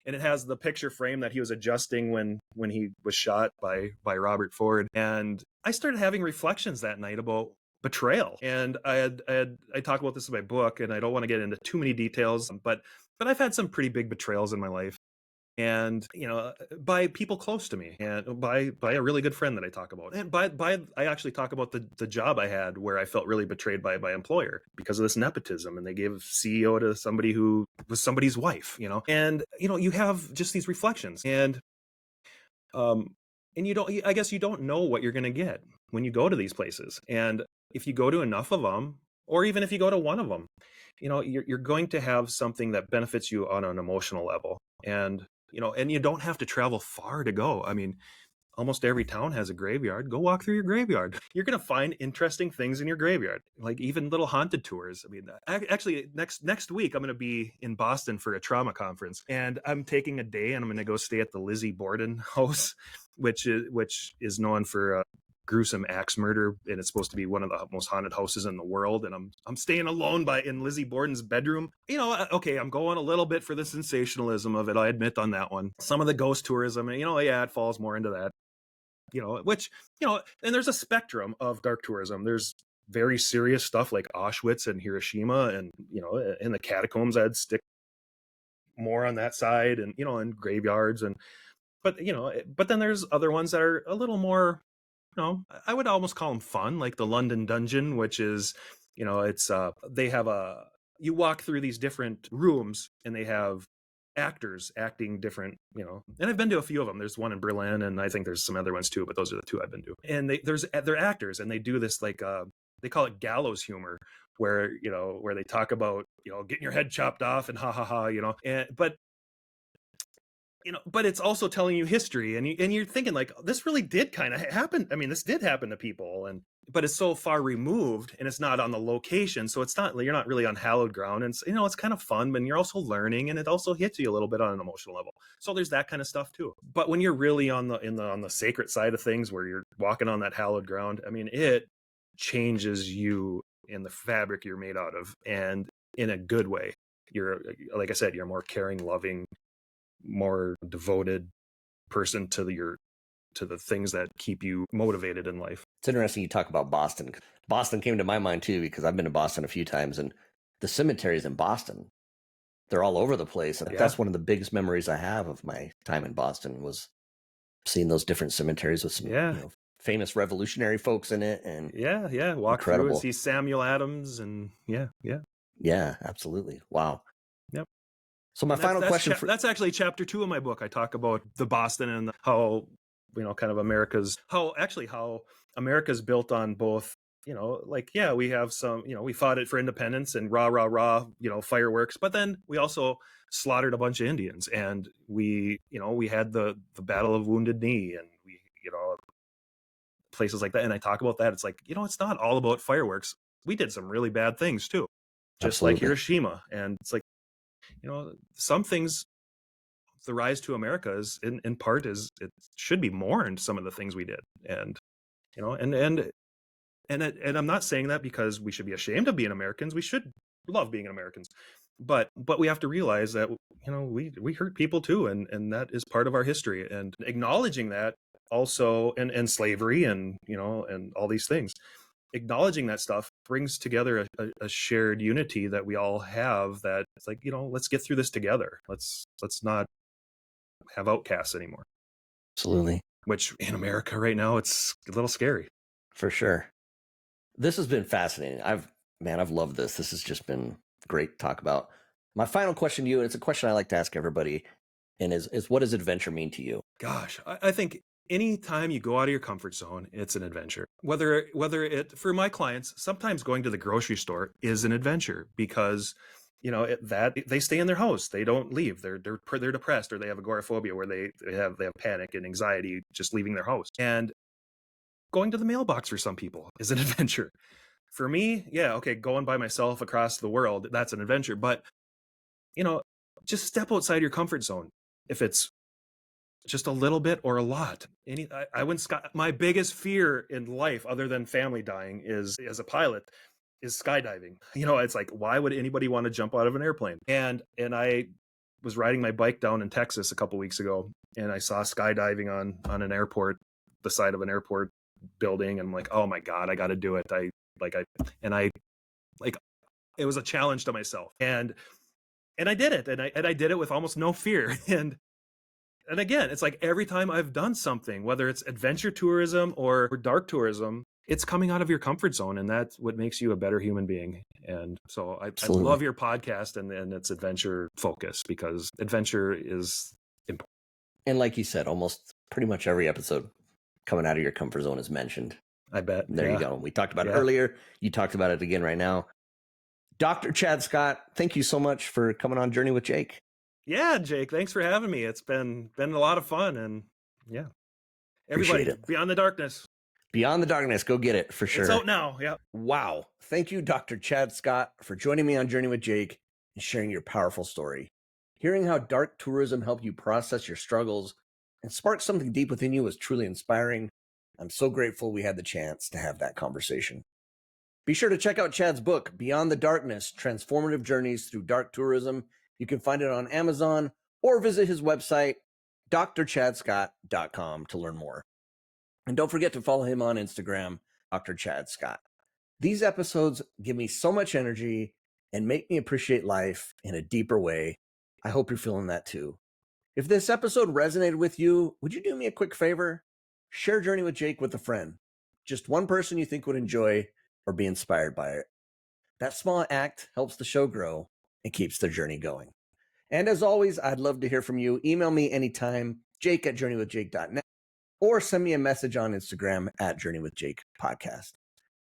And it has the picture frame that he was adjusting when he was shot by Robert Ford. And I started having reflections that night about betrayal. And I talk about this in my book, and I don't want to get into too many details, but I've had some pretty big betrayals in my life. And by people close to me, and by a really good friend that I talk about, and I actually talk about the job I had where I felt really betrayed by my employer because of this nepotism, and they gave CEO to somebody who was somebody's wife, and you have just these reflections, and I guess you don't know what you're going to get when you go to these places, and if you go to enough of them, or even if you go to one of them, you're going to have something that benefits you on an emotional level, and you don't have to travel far to go. I mean, almost every town has a graveyard. Go walk through your graveyard. You're going to find interesting things in your graveyard, like even little haunted tours. I mean, actually, next week, I'm going to be in Boston for a trauma conference, and I'm taking a day, and I'm going to go stay at the Lizzie Borden house, which is known for gruesome axe murder, and it's supposed to be one of the most haunted houses in the world. And I'm staying alone in Lizzie Borden's bedroom. Okay, I'm going a little bit for the sensationalism of it, I admit on that one. Some of the ghost tourism, it falls more into that. And there's a spectrum of dark tourism. There's very serious stuff like Auschwitz and Hiroshima, and in the catacombs, I'd stick more on that side, and in graveyards, but then there's other ones that are a little more, I would almost call them fun, like the London Dungeon, which is, it's they have you walk through these different rooms, and they have actors acting different, and I've been to a few of them. There's one in Berlin, and I think there's some other ones too, but those are the two I've been to. And they're actors, and they do this like they call it gallows humor, where they talk about getting your head chopped off and ha ha ha, but it's also telling you history, and you're thinking like, this really did kind of happen. I mean, this did happen to people, but it's so far removed, and it's not on the location, so you're not really on hallowed ground, and it's kind of fun, but you're also learning, and it also hits you a little bit on an emotional level. So there's that kind of stuff too. But when you're really on the sacred side of things, where you're walking on that hallowed ground, I mean, it changes you in the fabric you're made out of, and in a good way. You're, like I said, you're a more caring, loving, more devoted person to the things that keep you motivated in life. It's interesting you talk about Boston. Boston came to my mind too, because I've been to Boston a few times, and the cemeteries in Boston, they're all over the place. And that's one of the biggest memories I have of my time in Boston, was seeing those different cemeteries with some famous revolutionary folks in it. And walk through and see Samuel Adams, and absolutely. Wow. Yep. So my final question that's actually chapter 2 of my book. I talk about the Boston and how kind of how America's built on both like, yeah, we have some, we fought it for independence and rah, rah, rah, fireworks. But then we also slaughtered a bunch of Indians, and we had the Battle of Wounded Knee, and places like that. And I talk about that. It's like, it's not all about fireworks. We did some really bad things too, just like Absolutely. Hiroshima. And it's like, some things, the rise to America is in part is it should be mourned, some of the things we did. And, and I'm not saying that because we should be ashamed of being Americans. We should love being Americans, but we have to realize that, we hurt people too. And that is part of our history, and acknowledging that also, and slavery, and, and all these things, acknowledging that stuff brings together a shared unity that we all have, that it's like, let's get through this together. Let's not have outcasts anymore. Absolutely. Which in America right now, it's a little scary. For sure. This has been fascinating. I've loved this. This has just been great to talk about. My final question to you, and it's a question I like to ask everybody, and is what does adventure mean to you? Gosh, I think anytime you go out of your comfort zone, it's an adventure. Whether it, for my clients, sometimes going to the grocery store is an adventure, because that they stay in their house, they don't leave, they're depressed, or they have agoraphobia, where they have panic and anxiety just leaving their house. And going to the mailbox for some people is an adventure. For me, yeah, okay, going by myself across the world, that's an adventure. But just step outside your comfort zone. If it's just a little bit or a lot. I went my biggest fear in life, other than family dying, is, as a pilot, is skydiving. It's like, why would anybody want to jump out of an airplane? And I was riding my bike down in Texas a couple weeks ago, and I saw skydiving on an airport, the side of an airport building, and I'm like, oh my God, I got to do it. It was a challenge to myself, and I did it, and I did it with almost no fear. And again, it's like, every time I've done something, whether it's adventure tourism or dark tourism, it's coming out of your comfort zone, and that's what makes you a better human being. And so I love your podcast and its adventure focus, because adventure is important. And like you said, almost pretty much every episode, coming out of your comfort zone is mentioned. I bet. There you go. We talked about it earlier. You talked about it again right now. Dr. Chad Scott, thank you so much for coming on Journey with Jake. Yeah, Jake, thanks for having me. It's been a lot of fun, and yeah. Everybody, Beyond the Darkness. Beyond the Darkness, go get it for sure. It's out now, yeah. Wow. Thank you, Dr. Chad Scott, for joining me on Journey with Jake and sharing your powerful story. Hearing how dark tourism helped you process your struggles and spark something deep within you was truly inspiring. I'm so grateful we had the chance to have that conversation. Be sure to check out Chad's book, Beyond the Darkness, Transformative Journeys Through Dark Tourism. You can find it on Amazon or visit his website, drchadscott.com, to learn more. And don't forget to follow him on Instagram, Dr. Chad Scott. These episodes give me so much energy and make me appreciate life in a deeper way. I hope you're feeling that too. If this episode resonated with you, would you do me a quick favor? Share Journey with Jake with a friend. Just one person you think would enjoy or be inspired by it. That small act helps the show grow and keeps the journey going. And as always, I'd love to hear from you. Email me anytime, jake@journeywithjake.net, or send me a message on Instagram @journeywithjakepodcast.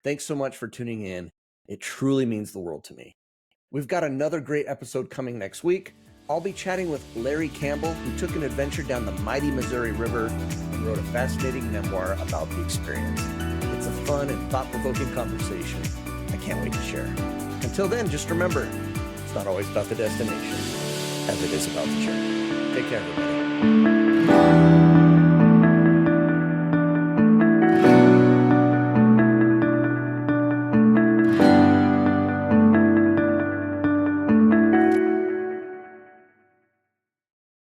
Thanks so much for tuning in. It truly means the world to me. We've got another great episode coming next week. I'll be chatting with Larry Campbell, who took an adventure down the mighty Missouri River and wrote a fascinating memoir about the experience. It's a fun and thought-provoking conversation I can't wait to share. Until then, just remember, it's not always about the destination as it is about the journey. Take care, everybody.